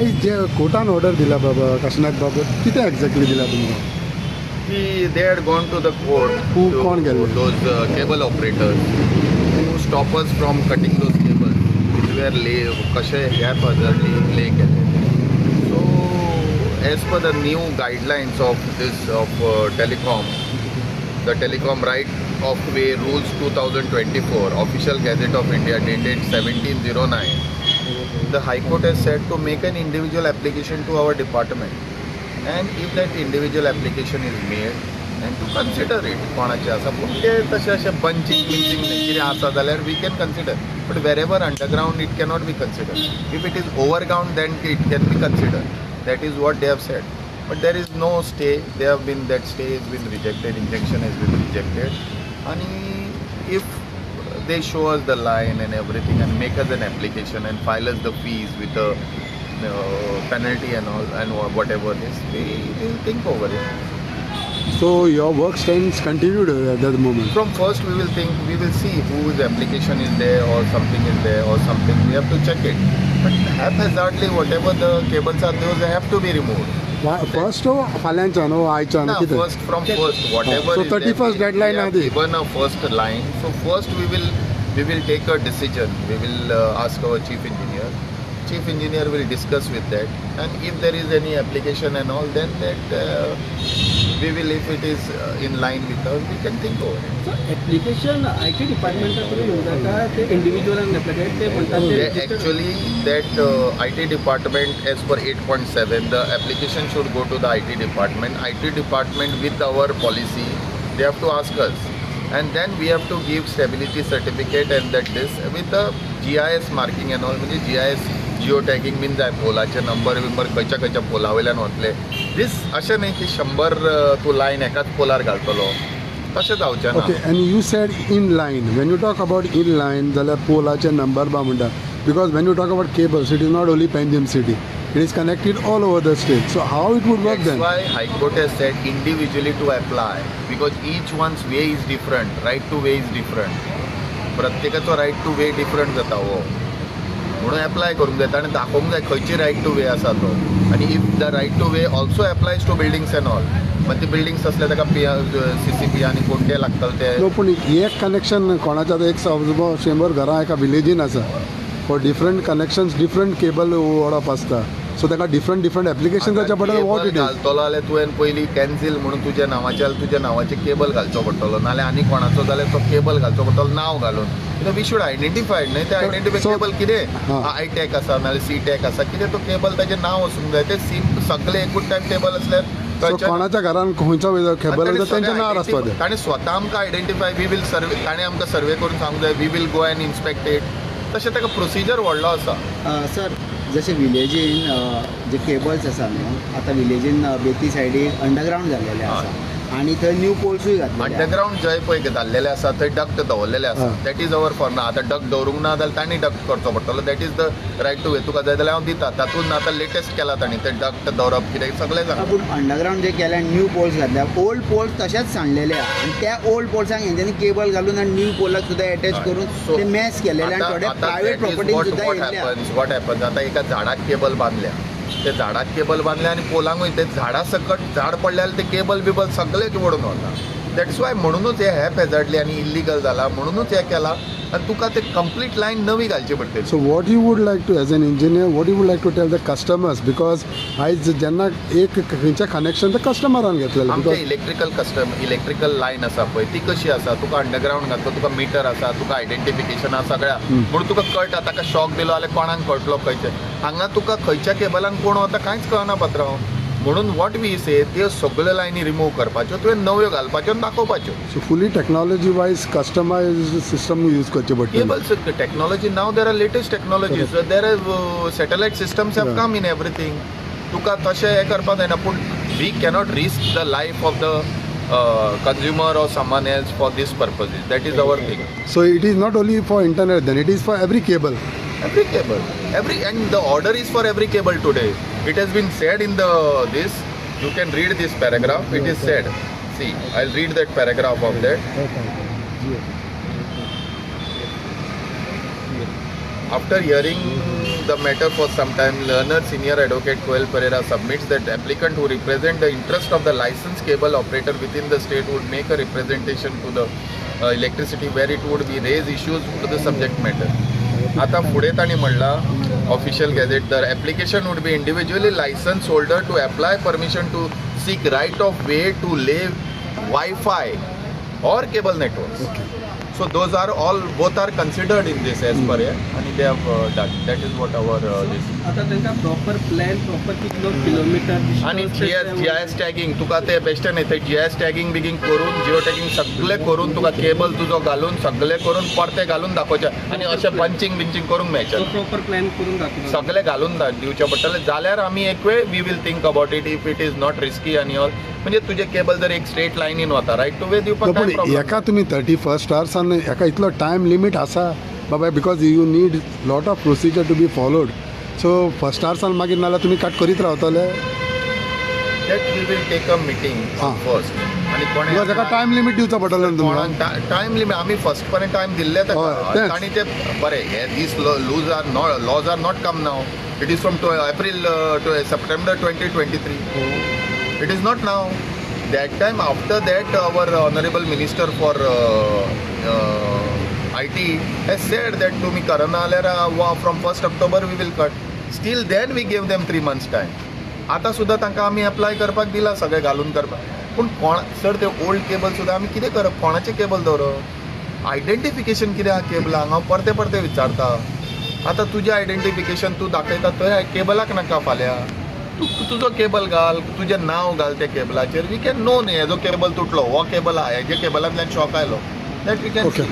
आयज जे कोर्टान ऑर्डर दिला बाबा काशिनाथ बाबा कितें एक्झॅक्टली दिला तुमकां They had gone to the court Who to कौन गेले? those cable operators to stop us from cutting those cables which were कशे gap hazardly lay केले. So as per the new guidelines of this telecom, the Telecom Right of Way Rules 2024, Official Gazette of India dated 1709, the High Court has said to make an individual application to our department. And if that individual application is made and to consider it कोणाचे आसा पूण ते तशें अशें bunching कितें आसा जाल्यार we can consider, but wherever underground it cannot be considered. If it is overground then it can be considered. That is what they have said, but there is no stay. That stay has been rejected, injunction has been rejected, and if they show us the line and everything and make us an application and file us the fees with the penalty and all and whatever it is, we will think over it. So your work stands continued at the moment. From first we will see whose application is there or something is there or something. We have to check it. But haphazardly whatever the cables are, those have to be removed. First फाल्यांचा नो आयच्या नो कितें First from first whatever. So is 31st there, deadline we have adi. given a first line. So first we will take a decision. We will ask our chief engineer. Chief engineer will discuss with that, and if there is any application and all, then that we will, if it is in line with us, we can think over it. So application IT department कडे येऊन जाता ते individual and applicant ते म्हणतात ते registered. Actually, that IT department, as per 8.7, the application should go to the IT department. IT department with our policy, they have to ask us, and then we have to give stability certificate and that this with the GIS marking and all. म्हणजे GIS geo tagging been जाय, पोलाचे number बिंबर खंयच्या पोला वयल्यान वतले. दीस अशें न्ही की 100 तूं lion एकाच पोलार घालतलो, तशें जावचें ना. Okay and you said in line when you talk about in line जाल्यार पोलाचे नंबर बा म्हणटा because when you talk about cables it is not only Panjim city, it is connected all over the state. So how it would work then? That's why High Court has said individually to apply, because each one's way is different, right to way is different. प्रत्येकाचो right to way different जाता हो, म्हणून apply करूंक जाता आनी दाखोवंक जाय खंयची रायट टू वे आसा तो. आनी if the right to way also applies to buildings and all, मागीर ती बिल्डिंग्स असले ताका CCP आनी कोणते लागतले ते. नो पूण एक कनेक्शन कोणाच्या आतां एक 100 घरां एका विलेजीन आसा, for different connections different cable ओडप आसता, सो ताका डिफरंट एप्लिकेशन करचें पडटा. वॉट इट इज घालतलो जाल्यार तुवें पयलीं कॅन्सील म्हणून तुज्या नांवाचे केबल घालचो पडटलो, नाल्यार आनी कोणाचो जाल्यार तो केबल घालचो पडटलो नांव घालून. वी शूड आयडेंटिफायड न्हय ते आयडेंटिफाय केबल कितें आयटॅक आसा नाल्यार सीटॅक आसा कितें तो केबल ताचें नांव आसूंक जाय. ते सगळे एकूच टायप केबल असल्यार कोणाच्या घरान खंयचो केबल आसा तेंचें नांव आसपा जाय. ताणें स्वता आमकां आयडेंटिफाय, वी वील सर्वे, ताणें आमकां सर्वे करून सांगूंक जाय, we will go and inspect it. तशें ताका प्रोसिजर व्हडलो आसा. सर जशे विलेजीन जे केबल्स आसा न्हू, आतां विलेजीन बेती सायडीक अंडरग्रावंड जाल्लेले आसा आनी थंय न्यू पोल्सूय घातलेले. अंडरग्रावंड जंय पळय घाल्लेले आसा थंय डक्ट दवरलेले आसा. That is our form. आतां डक्ट दवरूंक ना जाल्यार तांणी डक्ट करचो पडटलो. That is the right to वे. तुका जाय जाल्यार हांव दिता. तातूंत आतां लेटस्ट केला तांणी ते डक्ट दवरप कितें सगळें जाता. पूण अंडरग्रावंड जे केल्या न्यू पोल्स घातल्या, ओल्ड पोल्स तशेंच सांडलेले आहा आनी त्या ओल्ड पोल्सांक हेंच्यांनी केबल घालून आनी न्यू पोलाक सुद्दां एटॅच करून ते मॅच केलेले आनी थोडे प्रायवेट प्रॉपर्टीन सुद्दां येयल्या. वॉट हॅपन्स आतां एका झाडाक केबल बांदल्या, ते झाडाक केबल बांदले आनी पोलांकूय ते झाडा सकट झाड पडल्यार ते केबल बिबल सगळे ओडून वता. दॅट्स वाय म्हणूनच हे हॅप हॅझार्डली आनी इल्लिगल जाला, म्हणूनच हे केला आनी तुका ते कंप्लीट लायन नवी घालची पडटली. So what you would like to as an engineer what you would like to tell the customers, because आयज जेन्ना एक खंयचें कनेक्शन ते कस्टमरान घेतलेलें. आमचे इलेक्ट्रिकल लायन आसा पळय ती कशी आसा, तुका अंडरग्रावंड घातलो, तुका मिटर आसा, तुका आयडेंटिफिकेशन आसा सगळ्या, म्हणून तुका कळटा ताका शॉक दिलो जाल्यार कोणाक कळटलो खंयचे. हांगा तुका खंयच्या केबलान कोण वता कांयच कळना पात्रांव. म्हणून वॉट वी से त्यो सगळ्यो लायनी रिमूव करपाच्यो, तुवें नव्यो घालपाच्यो आनी दाखोवपाच्यो. So fully technology wise customize system use करचे पडटले. केबल्स टेक्नॉलॉजी नाव there are latest technologies, there are satellite systems have come in everything. तुका तशें हें करपाक जायना, पूण we cannot risk the life of the consumer or someone else for this purposes. That is our thing. So it is not only for internet, then it is for every cable. Every cable, and the order is for every cable today. It has been said in this. You can read this paragraph. It is said. See, I'll read that paragraph of that. After hearing the matter for some time, learner senior advocate Coel Pereira submits that applicant who represent the interest of the licensed cable operator within the state would make a representation to the electricity where it would be raise issues to the subject matter. आता पुढे ताणी म्हणला official gazette the application would be individually license holder to apply permission to seek right of way to live wifi or cable networks. Okay. So those are all, both are considered in this as per and they have done. That is what our this. आता त्यांना proper plan proper kilometre आणि GIS tagging तुका ते best नाही ते GIS tagging बिगिंग करून geo tagging सगळे करून तुका केबल तुझो घालून सगळे करून परते घालून दाखोवचे आणि अशे पंचिंग बिंचिंग करून मेळचे प्रॉपर प्लॅन करून दाखवतो सगळे घालून दिवचे पडटले जाल्यार आमी एक वेळ we will think about it if it is not risky आणि ऑल म्हणजे तुझे केबल जर एक स्ट्रेट लायनीन वता रायट टू वे दिवपाक पण एका तुम्ही 31 hours आणि एका इतलो टायम लिमिट आसा बाबा because you need lot of procedure to be followed so first आवर्सान मागीर नाल्यार तुमी कट करीत रावतले that we will take a meeting first आणि बिकॉज एका टायम लिमिट दिवचो पडटलो न्हू तुमकां टायम लिमिट आमी फर्स्ट पर्यंत टायम दिल्ले तेंच. आणि ते बरें हे दीस लॉज आर नॉट कम नाव it is from April to September 2023 it is not now. That time after that our honorable minister for IT has said that तुम्ही करना जाल्यार from 1st October we will cut. Still then we gave them 3 months time. आता सुद्धा तांकां आमी apply करपाक दिला सगळे घालून करपाक पूण कोण सर ते ओल्ड केबल सुद्धा आमी कितें करप कोणाचे केबल दवरप आयडेंटिफिकेशन कितें आहा केबलांक हांव परते परते विचारता आतां तुजें आयडेंटिफिकेशन तूं दाखयता थंय केबलाक नाका फाल्यां तुजो केबल घाल तुजें नांव घाल त्या केबलाचेर वी कॅन नो न्ही हेजो केबल तुटलो हो केबल आहा हेजे केबलांतल्यान शॉक आयलो दॅट वी कॅन Okay.